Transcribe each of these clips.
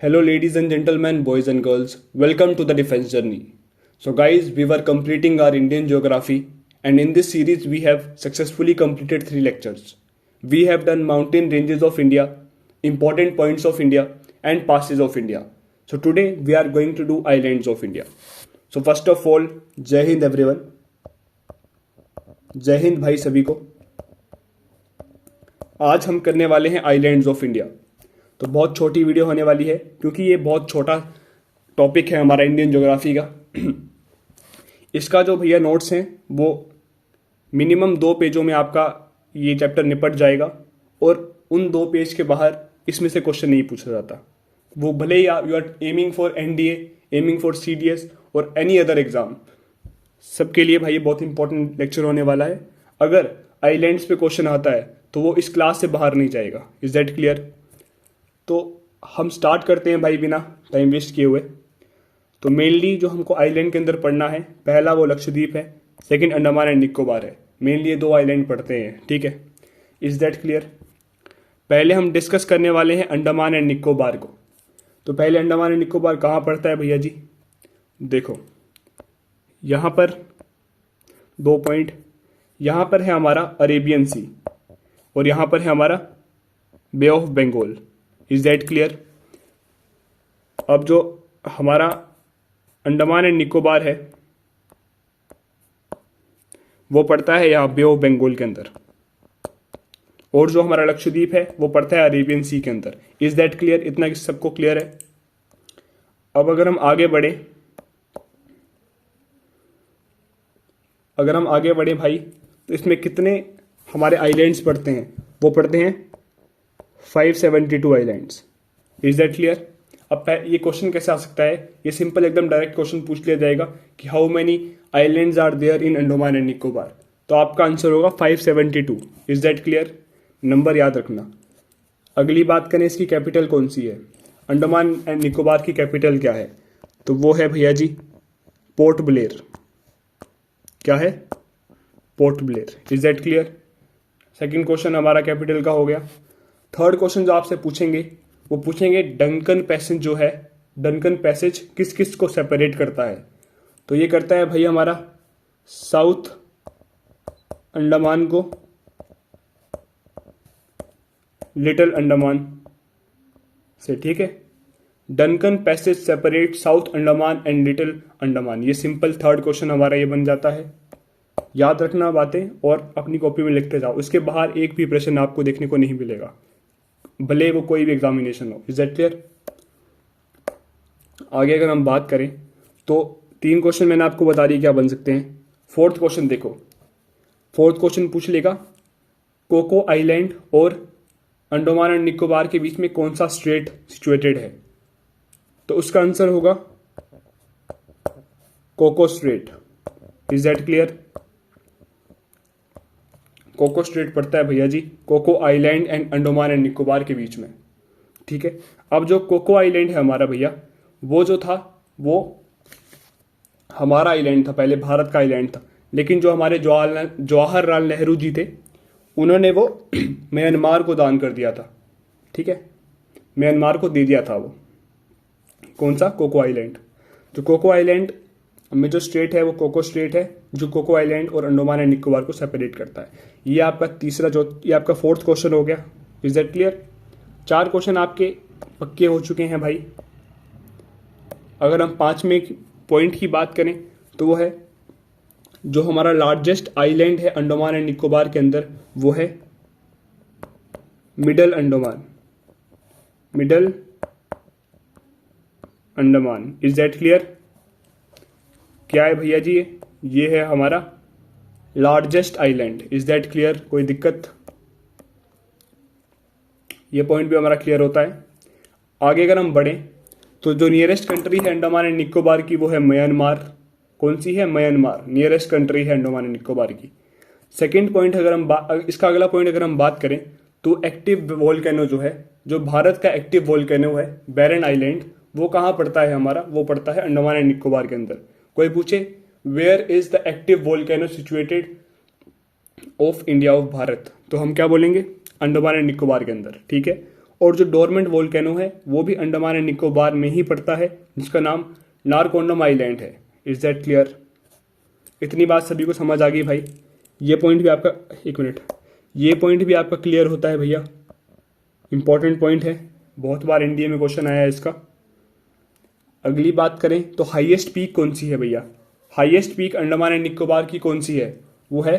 Hello, ladies and gentlemen, boys and girls. Welcome to the defense journey. So, guys, we were completing our Indian geography, and in this series, we have successfully completed 3 lectures. We have done mountain ranges of India, important points of India, and passes of India. So, today we are going to do islands of India. So, first of all, Jai Hind everyone. जय हिंद भाई सभी को। आज हम करने वाले हैं islands of India. तो बहुत छोटी वीडियो होने वाली है क्योंकि ये बहुत छोटा टॉपिक है हमारा इंडियन ज्योग्राफी का। इसका जो भैया नोट्स हैं वो मिनिमम 2 पेजों में आपका ये चैप्टर निपट जाएगा और उन 2 पेज के बाहर इसमें से क्वेश्चन नहीं पूछा जाता। वो भले ही you are aiming for NDA, aiming for CDS और एनी अदर एग्जाम, सबके लिए भाई ये बहुत इंपॉर्टेंट लेक्चर होने वाला है। अगर आइलैंड्स पे क्वेश्चन आता है तो वो इस क्लास से बाहर नहीं जाएगा। Is that clear? तो हम स्टार्ट करते हैं भाई बिना टाइम वेस्ट किए हुए। तो मेनली जो हमको आइलैंड के अंदर पढ़ना है, पहला वो लक्षद्वीप है, सेकंड अंडमान एंड निकोबार है। मेनली ये 2 आइलैंड पढ़ते हैं, ठीक है। Is that clear? पहले हम डिस्कस करने वाले हैं अंडमान एंड निकोबार को। तो पहले अंडमान एंड निकोबार कहाँ पड़ता है भैया जी? देखो यहाँ पर 2 पॉइंट, यहाँ पर है हमारा अरेबियन सी और यहाँ पर है हमारा Bay of Bengal. Is that clear? अब जो हमारा अंडमान एंड निकोबार है वो पड़ता है यहाँ बे ऑफ बंगाल के अंदर, और जो हमारा लक्षद्वीप है वो पड़ता है अरेबियन सी के अंदर। Is that clear? इतना सबको क्लियर है? अब अगर हम आगे बढ़े भाई, तो इसमें कितने हमारे आइलैंड्स पड़ते हैं? वो पड़ते हैं 572 आइलैंड्स। Is that clear? अब ये क्वेश्चन कैसे आ सकता है? ये सिंपल एकदम डायरेक्ट क्वेश्चन पूछ लिया जाएगा कि how many islands are there in Andaman and Nicobar, तो आपका आंसर होगा 572। Is that clear? नंबर याद रखना। अगली बात करें, इसकी कैपिटल कौन सी है? अंडमान एंड निकोबार की कैपिटल क्या है? तो वो है भैया जी पोर्ट ब्लेयर। क्या है? Port Blair. Is that clear? Second question हमारा कैपिटल का हो गया। थर्ड क्वेश्चन जो आपसे पूछेंगे वो पूछेंगे डंकन पैसेज जो है, डंकन पैसेज किस किस को सेपरेट करता है? तो ये करता है भाई हमारा साउथ अंडमान को लिटिल अंडमान से, ठीक है। Duncan passage separate south Andaman and little Andaman. ये सिंपल थर्ड क्वेश्चन हमारा ये बन जाता है। याद रखना बातें और अपनी कॉपी में लिखते जाओ। इसके बाहर एक भी प्रश्न आपको देखने को नहीं मिलेगा, भले वो कोई भी एग्जामिनेशन हो। Is that clear? आगे अगर हम बात करें तो 3 क्वेश्चन मैंने आपको बता दिए क्या बन सकते हैं। फोर्थ क्वेश्चन देखो, फोर्थ क्वेश्चन पूछ लेगा कोको आइलैंड और अंडमान एंड निकोबार के बीच में कौन सा स्ट्रेट सिचुएटेड है? तो उसका आंसर होगा Coco strait. Is that clear? Coco strait पड़ता है भैया जी Coco island and Andaman and Nicobar के बीच में, ठीक है। अब जो कोको आइलैंड है हमारा भैया, वो जो था वो हमारा आइलैंड था, पहले भारत का आइलैंड था, लेकिन जो हमारे जवाहरलाल नेहरू जी थे उन्होंने वो म्यांमार को दान कर दिया था, ठीक है। म्यांमार को दे दिया था वो। कौन सा? Coco island. जो कोको आइलैंड में जो स्टेट है वो कोको स्टेट है, जो कोको आइलैंड और अंडमान एंड निकोबार को सेपरेट करता है। ये आपका ये आपका फोर्थ क्वेश्चन हो गया। Is that clear? 4 क्वेश्चन आपके पक्के हो चुके हैं भाई। अगर हम 5वें पॉइंट की बात करें तो वो है जो हमारा लार्जेस्ट आइलैंड है अंडमान एंड निकोबार के अंदर, वो है middle Andaman, middle Andaman. Is that clear? क्या है भैया जी? ये है हमारा largest island. Is that clear? कोई दिक्कत? ये पॉइंट भी हमारा क्लियर होता है। आगे अगर हम बढ़े तो जो नियरेस्ट कंट्री है अंडमान एंड निकोबार की वो है म्यांमार। कौन सी है? म्यांमार नियरेस्ट कंट्री है अंडमान एंड निकोबार की। सेकेंड पॉइंट अगर हम इसका अगला पॉइंट अगर हम बात करें तो एक्टिव वोल्केनो जो है, जो भारत का एक्टिव वोल्केनो है बैरन आइलैंड, वो कहाँ पड़ता है हमारा? वो पड़ता है अंडमान एंड निकोबार के अंदर। कोई पूछे where is the active volcano situated of India of Bharat, तो हम क्या बोलेंगे? अंडमान एंड निकोबार के अंदर, ठीक है। और जो डोरमेंट वोल्केनो है वो भी अंडमान एंड निकोबार में ही पड़ता है, जिसका नाम नारकोंडम आइलैंड है। Is that clear? इतनी बात सभी को समझ आ गई भाई? ये पॉइंट भी आपका, एक मिनट, ये पॉइंट भी आपका क्लियर होता है भैया? इंपॉर्टेंट पॉइंट है, बहुत बार एनडीए में क्वेश्चन आया है इसका। अगली बात करें तो हाईएस्ट पीक कौन सी है भैया? Highest peak Andaman and Nicobar की कौन सी है? वो है,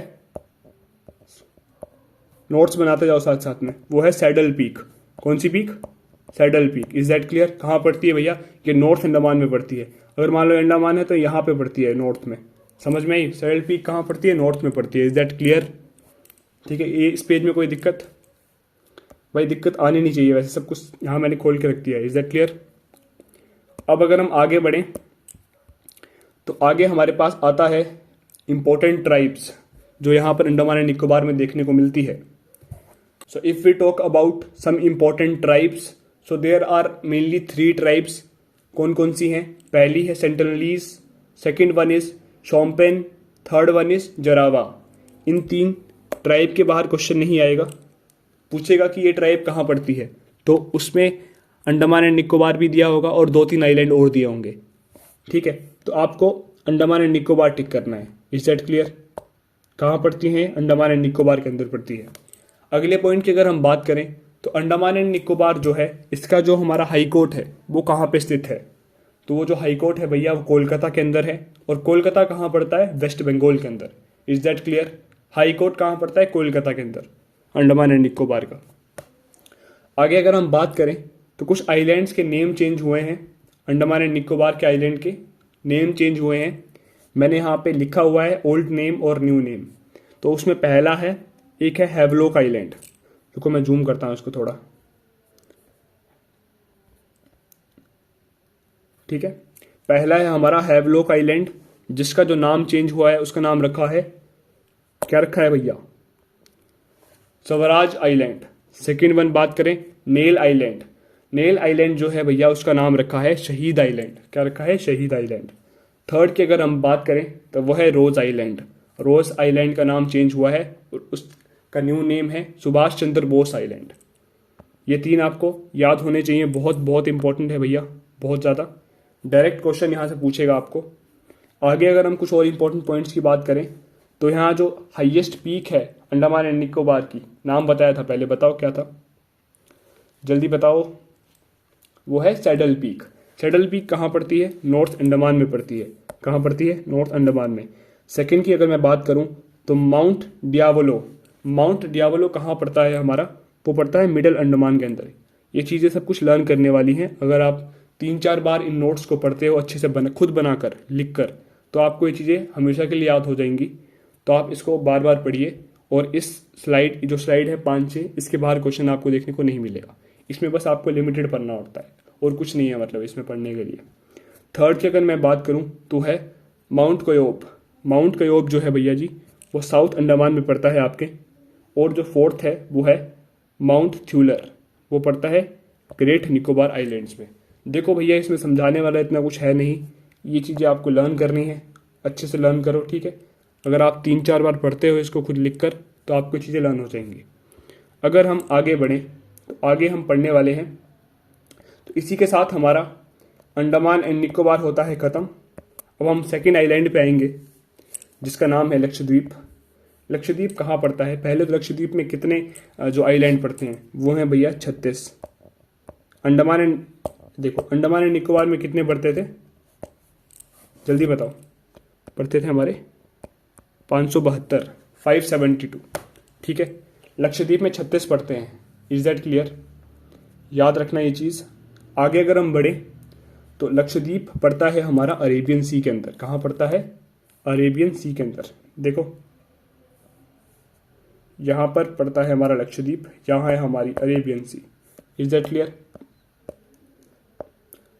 नोट्स बनाते जाओ साथ साथ में, वो है सैडल पीक। कौन सी पीक? Saddle peak. Is that clear? कहाँ पड़ती है भैया? ये नॉर्थ अंडमान में पड़ती है। अगर मान लो अंडमान है तो यहाँ पे पड़ती है नॉर्थ में। समझ में आई? सैडल पीक कहाँ पड़ती है? नॉर्थ में पड़ती है। Is that clear? ठीक है, ये इस पेज में कोई दिक्कत? भाई दिक्कत आनी नहीं चाहिए, वैसे सब कुछ यहाँ मैंने खोल के रख दिया है। Is that clear? अब अगर हम आगे बढ़ें तो आगे हमारे पास आता है इंपॉर्टेंट ट्राइब्स जो यहाँ पर अंडमान एंड निकोबार में देखने को मिलती है। So if we talk about some important tribes, so there are mainly 3 tribes. कौन कौन सी हैं? पहली है Sentinelese, second one is Shompen, third one is Jarawa. इन 3 ट्राइब के बाहर क्वेश्चन नहीं आएगा। पूछेगा कि ये ट्राइब कहाँ पड़ती है, तो उसमें अंडमान एंड निकोबार भी दिया होगा और 2-3 आइलैंड और दिए होंगे। ठीक है, तो आपको अंडमान एंड निकोबार टिक करना है। Is that clear? कहाँ पड़ती हैं? अंडमान एंड निकोबार के अंदर पड़ती है। अगले पॉइंट की अगर हम बात करें तो अंडमान एंड निकोबार जो है, इसका जो हमारा हाई कोर्ट है वो कहाँ पे स्थित है? तो वो जो हाई कोर्ट है भैया वो कोलकाता के अंदर है। और कोलकाता कहाँ पड़ता है? वेस्ट बंगाल के अंदर। Is that clear? High court कहाँ पड़ता है? कोलकाता के अंदर, अंडमान एंड निकोबार का। आगे अगर हम बात करें तो कुछ आइलैंड्स के नेम चेंज हुए हैं। अंडमान एंड निकोबार के आइलैंड के नेम चेंज हुए हैं। मैंने यहाँ पे लिखा हुआ है ओल्ड नेम और न्यू नेम। तो उसमें पहला है, एक है हैवलॉक आइलैंड। रुको मैं जूम करता हूँ इसको थोड़ा। ठीक है, पहला है हमारा हैवलॉक आइलैंड, जिसका जो नाम चेंज हुआ है उसका नाम रखा है, क्या रखा है भैया? स्वराज आइलैंड। सेकेंड वन बात करें, नेल आइलैंड। नेल आइलैंड जो है भैया उसका नाम रखा है शहीद आइलैंड। क्या रखा है? शहीद आइलैंड। थर्ड की अगर हम बात करें तो वह है रोज आइलैंड। रोज आइलैंड का नाम चेंज हुआ है और उसका न्यू नेम है सुभाष चंद्र बोस आइलैंड। ये 3 आपको याद होने चाहिए, बहुत बहुत इंपॉर्टेंट है भैया, बहुत ज़्यादा। डायरेक्ट क्वेश्चन यहाँ से पूछेगा आपको। आगे अगर हम कुछ और इंपॉर्टेंट पॉइंट्स की बात करें तो यहाँ जो हाईएस्ट पीक है अंडमान एंड निकोबार की, नाम बताया था पहले, बताओ क्या था? जल्दी बताओ। वो है सैडल पीक। सैडल पीक कहाँ पड़ती है? नॉर्थ अंडमान में पड़ती है। कहाँ पड़ती है? नॉर्थ अंडमान में। सेकंड की अगर मैं बात करूँ तो माउंट डियावलो। माउंट डियावलो कहाँ पड़ता है हमारा? वो पड़ता है मिडल अंडमान के अंदर। ये चीज़ें सब कुछ लर्न करने वाली हैं। अगर आप 3-4 बार इन नोट्स को पढ़ते हो अच्छे से खुद बनाकर लिख कर, तो आपको ये चीज़ें हमेशा के लिए याद हो जाएंगी। तो आप इसको बार बार पढ़िए। और इस स्लाइड, जो स्लाइड है 5-6, इसके बाहर क्वेश्चन आपको देखने को नहीं मिलेगा। इसमें बस आपको लिमिटेड पढ़ना होता है और कुछ नहीं है मतलब इसमें पढ़ने के लिए। थर्ड की अगर मैं बात करूं तो है माउंट कयोब। माउंट कयोब जो है भैया जी वो साउथ अंडमान में पड़ता है आपके। और जो फोर्थ है वो है माउंट थ्यूलर, वो पड़ता है ग्रेट निकोबार आइलैंड्स में। देखो भैया इसमें समझाने वाला इतना कुछ है नहीं, ये चीज़ें आपको लर्न करनी है, अच्छे से लर्न करो। ठीक है, अगर आप 3-4 बार पढ़ते हो इसको खुद लिख कर तो आपको चीज़ें लर्न हो जाएंगी। अगर हम आगे बढ़ें तो आगे हम पढ़ने वाले हैं, तो इसी के साथ हमारा अंडमान एंड निकोबार होता है ख़त्म। अब हम सेकंड आइलैंड पे आएंगे जिसका नाम है लक्षद्वीप। लक्षद्वीप कहाँ पड़ता है? पहले तो लक्षद्वीप में कितने जो आइलैंड पड़ते हैं वो हैं भैया 36। अंडमान एंड, देखो अंडमान एंड निकोबार में कितने पड़ते थे? जल्दी बताओ। पड़ते थे हमारे 572, 572। ठीक है, लक्षद्वीप में 36 पड़ते हैं। Is that clear? याद रखना ये चीज़। आगे अगर हम बढ़े तो लक्षद्वीप पड़ता है हमारा अरेबियन सी के अंदर। कहाँ पड़ता है? अरेबियन सी के अंदर। देखो यहाँ पर पड़ता है हमारा लक्षद्वीप, यहाँ है हमारी Arabian sea. Is that clear?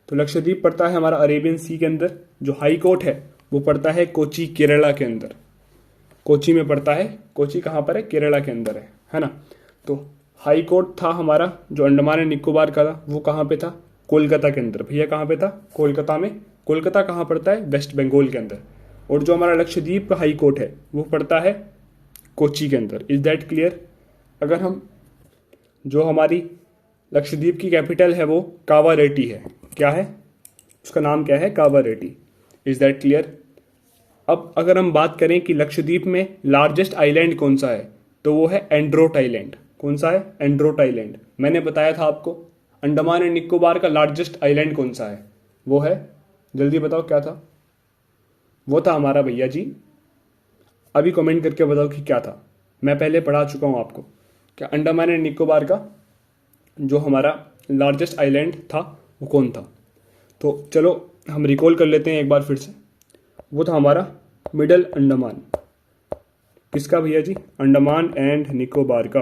तो लक्षद्वीप पड़ता है हमारा अरेबियन सी के अंदर। जो हाई कोर्ट है वो पड़ता है कोची, केरला के अंदर। कोची में पड़ता है। कोची कहाँ पर है? केरला के अंदर है ना। तो हाई कोर्ट था हमारा जो अंडमान एंड निकोबार का था, वो कहाँ पे था? कोलकाता के अंदर। भैया कहाँ पे था? कोलकाता में। कोलकाता कहाँ पड़ता है? वेस्ट बंगाल के अंदर। और जो हमारा लक्षद्वीप का हाई कोर्ट है वो पड़ता है कोची के अंदर। Is that clear? अगर हम जो हमारी लक्षद्वीप की कैपिटल है वो कावारेटी है। क्या है उसका नाम, क्या है? कावारेटी। Is that clear? अब अगर हम बात करें कि लक्षद्वीप में लार्जेस्ट आइलैंड कौन सा है, तो वो है एंड्रोट आइलैंड। कौन सा है? एंड्रोट आइलैंड। मैंने बताया था आपको अंडमान एंड निकोबार का लार्जेस्ट आइलैंड कौन सा है, वो है, जल्दी बताओ क्या था? वो था हमारा भैया जी, अभी कमेंट करके बताओ कि क्या था। मैं पहले पढ़ा चुका हूं आपको क्या अंडमान एंड निकोबार का जो हमारा लार्जेस्ट आइलैंड था वो कौन था। तो चलो हम रिकॉल कर लेते हैं एक बार फिर से। वो था हमारा मिडल अंडमान। किसका भैया जी? अंडमान एंड निकोबार का।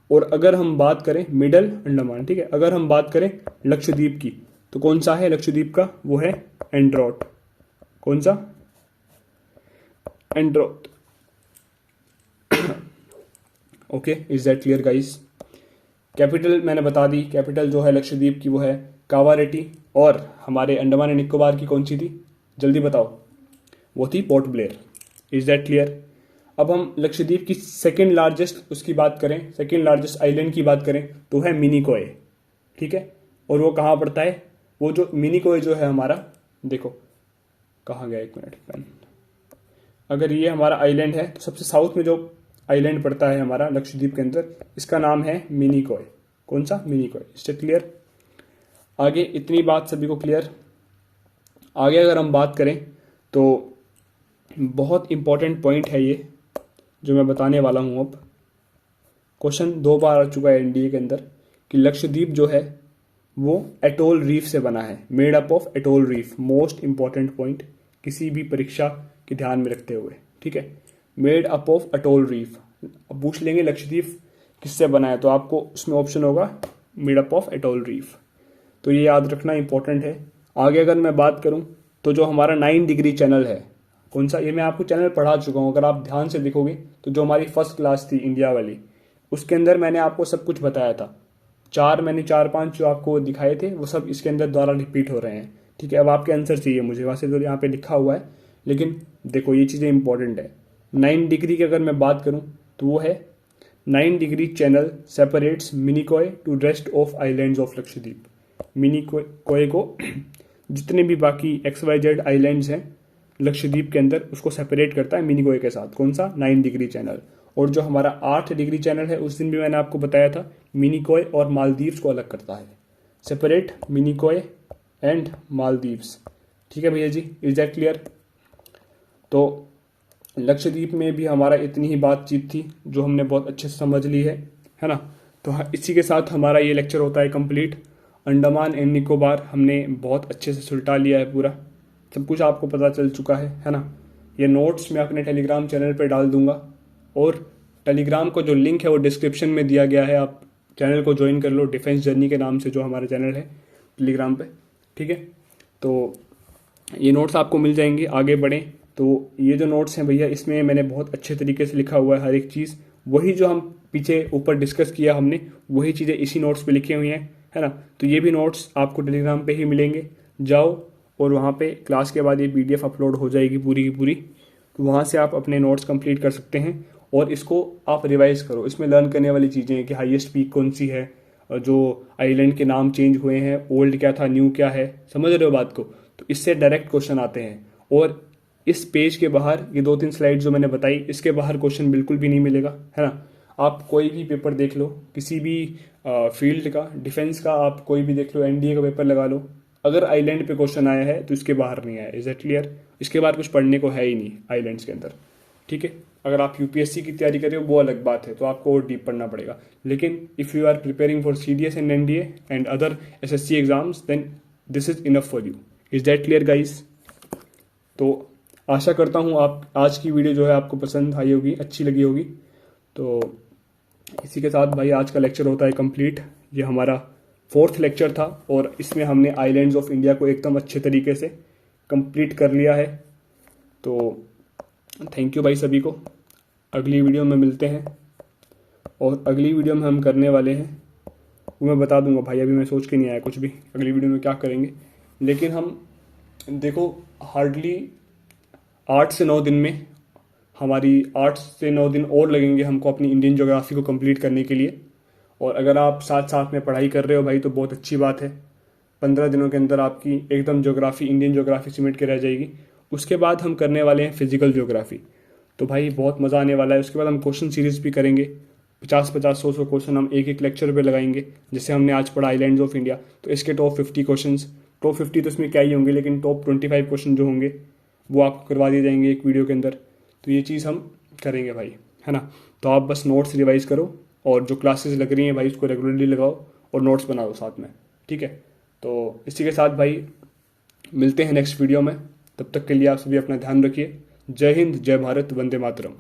और अगर हम बात करें मिडल अंडमान, ठीक है, अगर हम बात करें लक्षद्वीप की, तो कौन सा है लक्षद्वीप का? वो है एंड्रोट। कौन सा? Androth. Okay, is that clear guys? Capital मैंने बता दी, कैपिटल जो है लक्षद्वीप की वो है कावारेटी। और हमारे अंडमान एंड निकोबार की कौन सी थी, जल्दी बताओ? वो थी port Blair. Is that clear? अब हम लक्षद्वीप की सेकेंड लार्जेस्ट उसकी बात करें, सेकेंड लार्जेस्ट आइलैंड की बात करें, तो है मिनिकॉय। ठीक है, और वो कहाँ पड़ता है? वो जो मिनिकॉय जो है हमारा, देखो कहाँ गया, एक मिनट पेन। अगर ये हमारा आइलैंड है तो सबसे साउथ में जो आइलैंड पड़ता है हमारा लक्षद्वीप के अंदर, इसका नाम है मिनिकॉय। कौन सा? मिनिकॉय। इससे क्लियर? आगे इतनी बात सभी को क्लियर? आगे अगर हम बात करें तो बहुत इंपॉर्टेंट पॉइंट है ये जो मैं बताने वाला हूँ अब। क्वेश्चन 2 बार आ चुका है एनडीए के अंदर कि लक्षद्वीप जो है वो एटोल रीफ से बना है, made up of atoll reef. Most important point किसी भी परीक्षा के ध्यान में रखते हुए, ठीक है, made up of atoll reef. अब पूछ लेंगे लक्षद्वीप किससे बना है, तो आपको उसमें ऑप्शन होगा made up of atoll reef. तो ये याद रखना इंपॉर्टेंट है। आगे अगर मैं बात करूं तो जो हमारा 9 डिग्री चैनल है, कौन सा? ये मैं आपको चैनल पढ़ा चुका हूं, अगर आप ध्यान से देखोगे तो जो हमारी फर्स्ट क्लास थी इंडिया वाली, उसके अंदर मैंने आपको सब कुछ बताया था। मैंने 4-5 जो आपको दिखाए थे वो सब इसके अंदर द्वारा रिपीट हो रहे हैं। ठीक है, अब आपके आंसर चाहिए मुझे, वैसे तो यहाँ पे लिखा हुआ है, लेकिन देखो ये चीज़ें इंपॉर्टेंट है। 9 डिग्री की अगर मैं बात करूँ तो वो है 9 degree channel separates Minicoy to rest of islands of Lakshadweep. Minicoy को जितने भी बाकी XYZ आइलैंड्स हैं लक्षद्वीप के अंदर, उसको सेपरेट करता है मिनिकॉय के साथ। कौन सा? 9 डिग्री चैनल। और जो हमारा 8 डिग्री चैनल है, उस दिन भी मैंने आपको बताया था, मिनिकॉय और मालदीव्स को अलग करता है। Separate Minicoy and Maldives. ठीक है भैया जी, इज दैट क्लियर? तो लक्षद्वीप में भी हमारा इतनी ही बातचीत थी जो हमने बहुत अच्छे से समझ ली है ना? तो इसी के साथ हमारा ये लेक्चर होता है कंप्लीट। अंडमान एंड निकोबार हमने बहुत अच्छे से सुलटा लिया है, पूरा सब कुछ आपको पता चल चुका है ना? ये नोट्स मैं अपने टेलीग्राम चैनल पे डाल दूंगा, और टेलीग्राम को जो लिंक है वो डिस्क्रिप्शन में दिया गया है, आप चैनल को ज्वाइन कर लो, डिफेंस जर्नी के नाम से जो हमारा चैनल है टेलीग्राम पे। ठीक है, तो ये नोट्स आपको मिल जाएंगे। आगे बढ़ें तो ये जो नोट्स हैं भैया, इसमें मैंने बहुत अच्छे तरीके से लिखा हुआ है हर एक चीज़। वही जो हम पीछे ऊपर डिस्कस किया हमने, वही चीज़ें इसी नोट्स पे लिखी हुई हैं, है ना? तो ये भी नोट्स आपको टेलीग्राम पे ही मिलेंगे। जाओ और वहाँ पे क्लास के बाद ये PDF अपलोड हो जाएगी पूरी की पूरी, तो वहाँ से आप अपने नोट्स कंप्लीट कर सकते हैं और इसको आप रिवाइज करो। इसमें लर्न करने वाली चीज़ें हैं कि हाईएस्ट पीक कौन सी है, जो आइलैंड के नाम चेंज हुए हैं, ओल्ड क्या था, न्यू क्या है, समझ रहे हो बात को? तो इससे डायरेक्ट क्वेश्चन आते हैं। और इस पेज के बाहर ये 2-3 स्लाइड जो मैंने बताई, इसके बाहर क्वेश्चन बिल्कुल भी नहीं मिलेगा, है ना? आप कोई भी पेपर देख लो, किसी भी फील्ड का, डिफेंस का, आप कोई भी देख लो, NDA का पेपर लगा लो, अगर आइलैंड पे क्वेश्चन आया है तो इसके बाहर नहीं आया। Is that clear? इसके बाद कुछ पढ़ने को है ही नहीं आइलैंड्स के अंदर। ठीक है, अगर आप UPSC की तैयारी कर रहे हो वो अलग बात है, तो आपको और डीप पढ़ना पड़ेगा। लेकिन if you are preparing for CDS and NDA and other SSC exams, then this is enough for you. Is that clear guys? तो आशा करता हूँ आप आज की वीडियो जो है आपको पसंद आई होगी, अच्छी लगी होगी। तो इसी के साथ भाई आज का लेक्चर होता है कंप्लीट। ये हमारा 4th लेक्चर था और इसमें हमने आइलैंड्स ऑफ इंडिया को एकदम अच्छे तरीके से कंप्लीट कर लिया है। तो थैंक यू भाई सभी को। अगली वीडियो में मिलते हैं, और अगली वीडियो में हम करने वाले हैं वो मैं बता दूंगा भाई, अभी मैं सोच के नहीं आया कुछ भी अगली वीडियो में क्या करेंगे। लेकिन हम देखो हार्डली 8 से 9 दिन में, हमारी 8 से 9 दिन और लगेंगे हमको अपनी इंडियन ज्योग्राफी को कंप्लीट करने के लिए। और अगर आप साथ साथ में पढ़ाई कर रहे हो भाई तो बहुत अच्छी बात है। 15 दिनों के अंदर आपकी एकदम ज्योग्राफी, इंडियन ज्योग्राफी सिमट के रह जाएगी। उसके बाद हम करने वाले हैं फिजिकल ज्योग्राफी। तो भाई बहुत मज़ा आने वाला है। उसके बाद हम क्वेश्चन सीरीज़ भी करेंगे, 50-50, 100-100 क्वेश्चन हम एक एक लेक्चर पे लगाएंगे। जैसे हमने आज पढ़ा आइलैंड्स ऑफ इंडिया, तो इसके टॉप 50 क्वेश्चन, टॉप 50 तो इसमें क्या ही होंगे, लेकिन टॉप 25 क्वेश्चन जो होंगे वो आपको करवा दिए जाएंगे एक वीडियो के अंदर। तो ये चीज़ हम करेंगे भाई, है ना। तो आप बस नोट्स रिवाइज करो और जो क्लासेस लग रही हैं भाई उसको रेगुलरली लगाओ और नोट्स बना दो साथ में, ठीक है। तो इसी के साथ भाई मिलते हैं नेक्स्ट वीडियो में। तब तक के लिए आप सभी अपना ध्यान रखिए। जय हिंद, जय भारत, वंदे मातरम।